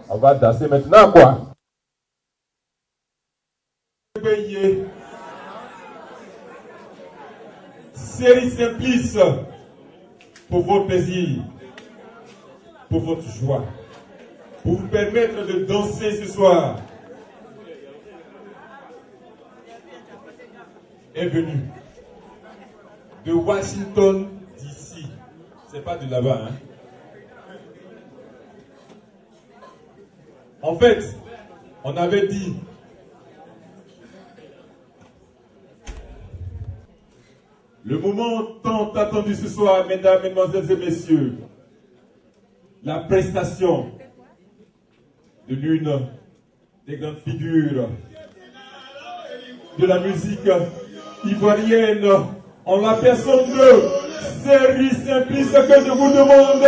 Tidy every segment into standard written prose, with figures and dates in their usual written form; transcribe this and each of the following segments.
On va danser maintenant, quoi. Série Simplice, pour votre plaisir, pour votre joie, pour vous permettre de danser ce soir, est venu de Washington DC. C'est pas de là-bas, hein. En fait, on avait dit le moment tant attendu ce soir, mesdames, mesdemoiselles et messieurs, la prestation de l'une des grandes figures de la musique ivoirienne, en la personne de Série Simplice, que je vous demande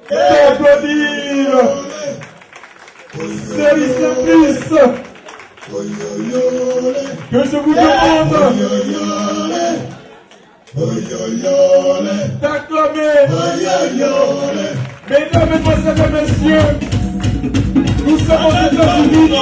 d'applaudir. Série Simplice, que je vous demande d'acclamer. Mesdames, mesdemoiselles et messieurs, nous sommes aux États-Unis.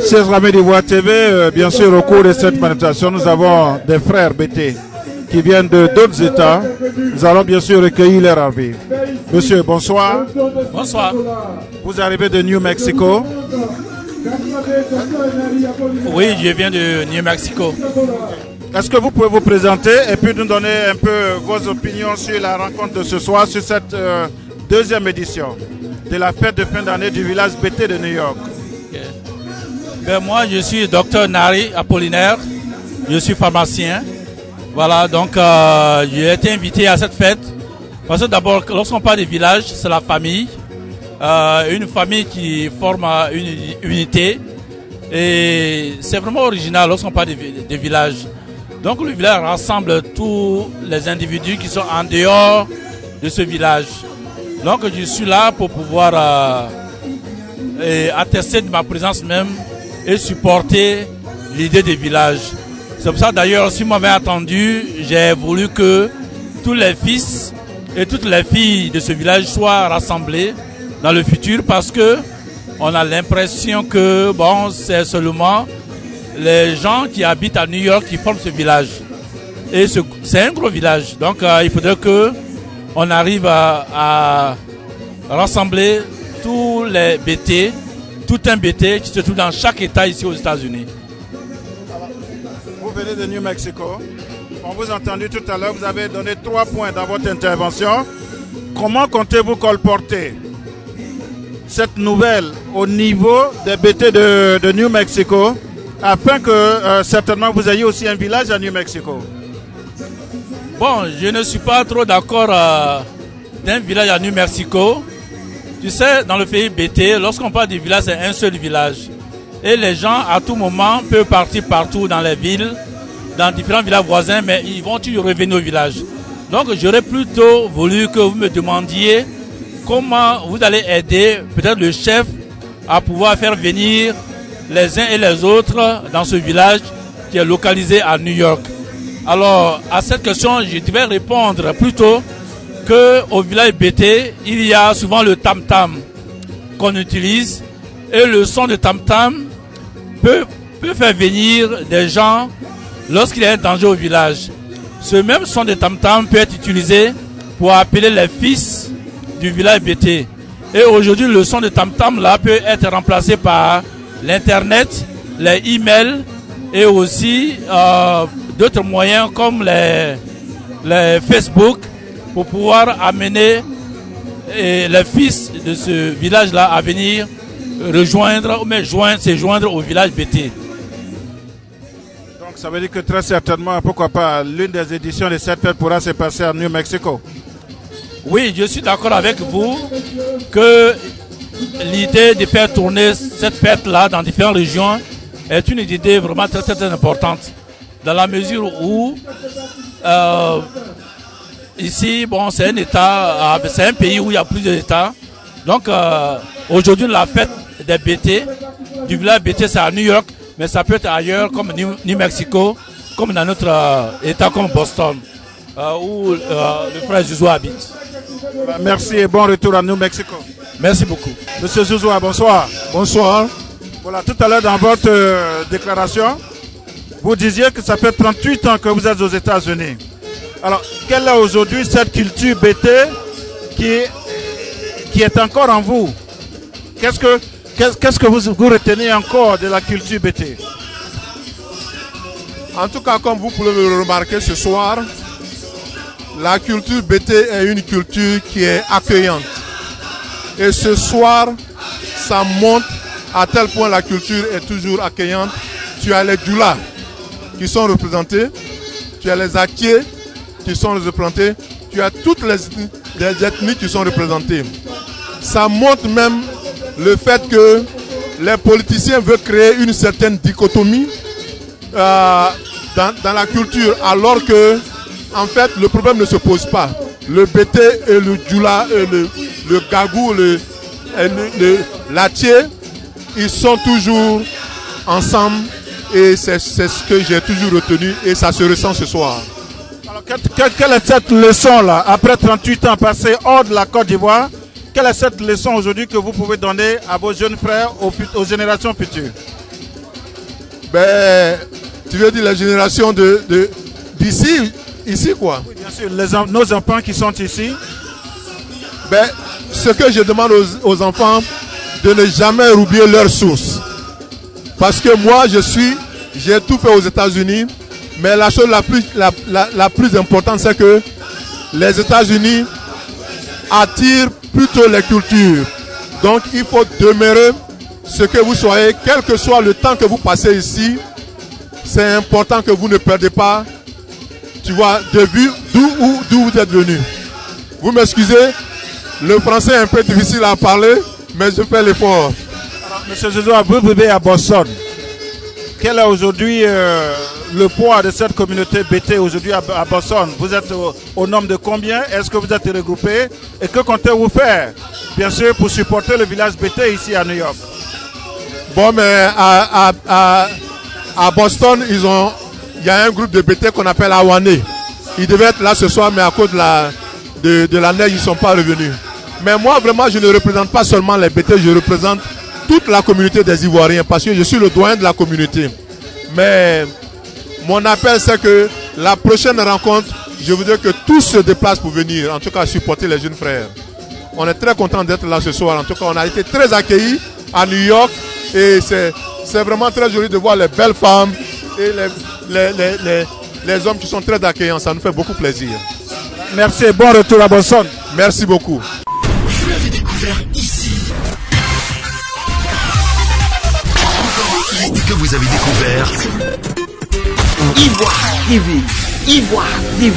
Chers amis d'Ivoire TV, bien sûr au cours de cette manifestation, nous avons des frères BT qui viennent de d'autres États. Nous allons bien sûr recueillir leur avis. Monsieur, bonsoir. Bonsoir. Vous arrivez de New Mexico. Oui, je viens de New Mexico. Est-ce que vous pouvez vous présenter et puis nous donner un peu vos opinions sur la rencontre de ce soir, sur cette deuxième édition de la fête de fin d'année du village BT de New York? Okay. Ben, moi, je suis Dr Nari Apollinaire. Je suis pharmacien. Voilà, donc j'ai été invité à cette fête. Parce que d'abord, lorsqu'on parle des villages, c'est la famille. Une famille qui forme une unité. Et c'est vraiment original lorsqu'on parle des villages. Donc le village rassemble tous les individus qui sont en dehors de ce village. Donc je suis là pour pouvoir attester de ma présence même et supporter l'idée des villages. C'est pour ça d'ailleurs, si vous m'avez attendu, j'ai voulu que tous les fils et toutes les filles de ce village soient rassemblés dans le futur, parce que on a l'impression que bon, c'est seulement les gens qui habitent à New York qui forment ce village. Et c'est un gros village. Donc il faudrait que on arrive à rassembler tous les BT, tout un BT qui se trouve dans chaque État ici aux États-Unis. Vous venez de New Mexico. On vous a entendu tout à l'heure, vous avez donné 3 points dans votre intervention. Comment comptez-vous colporter cette nouvelle au niveau des BT de New Mexico, afin que certainement vous ayez aussi un village à New Mexico? Bon, je ne suis pas trop d'accord d'un village à New Mexico. Tu sais, dans le pays BT, lorsqu'on parle du village, c'est un seul village. Et les gens, à tout moment, peuvent partir partout dans les villes, dans différents villages voisins, mais ils vont toujours revenir au village. Donc, j'aurais plutôt voulu que vous me demandiez comment vous allez aider peut-être le chef à pouvoir faire venir les uns et les autres dans ce village qui est localisé à New York. Alors, à cette question, je devais répondre plutôt qu'au village BT, il y a souvent le tam-tam qu'on utilise, et le son de tam-tam peut faire venir des gens lorsqu'il y a un danger au village. Ce même son de tam-tam peut être utilisé pour appeler les fils du village BT. Et aujourd'hui, le son de tam-tam là peut être remplacé par l'internet, les emails et aussi d'autres moyens comme les Facebook, pour pouvoir amener les fils de ce village là à venir rejoindre, mais se joindre au village BT. Donc ça veut dire que très certainement, pourquoi pas, l'une des éditions de cette fête pourra se passer à New Mexico. Oui, je suis d'accord avec vous que l'idée de faire tourner cette fête-là dans différentes régions est une idée vraiment très, très, très importante. Dans la mesure où, ici, bon, c'est un État, c'est un pays où il y a plusieurs États. Donc, aujourd'hui, la fête des BT, du village BT, c'est à New York, mais ça peut être ailleurs, comme New Mexico, comme dans notre État, comme Boston, où le frère Zouzoua habite. Merci et bon retour à New Mexico. Merci beaucoup. Monsieur Zouzoua, bonsoir. Bonsoir. Voilà, tout à l'heure dans votre déclaration, vous disiez que ça fait 38 ans que vous êtes aux États-Unis. Alors, quelle est aujourd'hui cette culture BT qui est encore en vous? Qu'est-ce que vous retenez encore de la culture BT? En tout cas, comme vous pouvez le remarquer ce soir, la culture BT est une culture qui est accueillante. Et ce soir, ça montre à tel point la culture est toujours accueillante. Tu as les Djoula qui sont représentés, tu as les Akié qui sont représentés, tu as toutes les ethnies qui sont représentées. Ça montre même le fait que les politiciens veulent créer une certaine dichotomie dans la culture, alors que en fait le problème ne se pose pas. Le BT et le Djoula et le Gagou, l'Atié, ils sont toujours ensemble et c'est ce que j'ai toujours retenu et ça se ressent ce soir. Alors, quelle est cette leçon-là, après 38 ans passés hors de la Côte d'Ivoire, quelle est cette leçon aujourd'hui que vous pouvez donner à vos jeunes frères, aux générations futures? Ben, tu veux dire les générations d'ici, ici quoi? Oui, bien sûr, nos enfants qui sont ici. Ben, ce que je demande aux enfants, de ne jamais oublier leurs sources. Parce que moi, j'ai tout fait aux États-Unis, mais la chose la plus importante, c'est que les États-Unis attirent plutôt les cultures. Donc, il faut demeurer ce que vous soyez, quel que soit le temps que vous passez ici. C'est important que vous ne perdez pas, tu vois, de vue d'où vous êtes venu. Vous m'excusez, le français est un peu difficile à parler, mais je fais l'effort. Monsieur Zouzoua, vous vivez à Boston. Quel est aujourd'hui le poids de cette communauté BT aujourd'hui à Boston? Vous êtes au nombre de combien? Est-ce que vous êtes regroupés? Et que comptez-vous faire, bien sûr, pour supporter le village BT ici à New York? Bon, mais à Boston, il y a un groupe de BT qu'on appelle Awane. Ils devaient être là ce soir, mais à cause de la neige, ils ne sont pas revenus. Mais moi, vraiment, je ne représente pas seulement les BT, je représente toute la communauté des Ivoiriens parce que je suis le doyen de la communauté. Mais mon appel, c'est que la prochaine rencontre, je voudrais que tous se déplacent pour venir, en tout cas supporter les jeunes frères. On est très content d'être là ce soir. En tout cas, on a été très accueillis à New York et c'est vraiment très joli de voir les belles femmes et les hommes qui sont très accueillants. Ça nous fait beaucoup plaisir. Merci et bon retour à Boston. Merci beaucoup. Vous l'avez découvert ici. Que vous avez découvert Ivoire TV. Ivoire TV.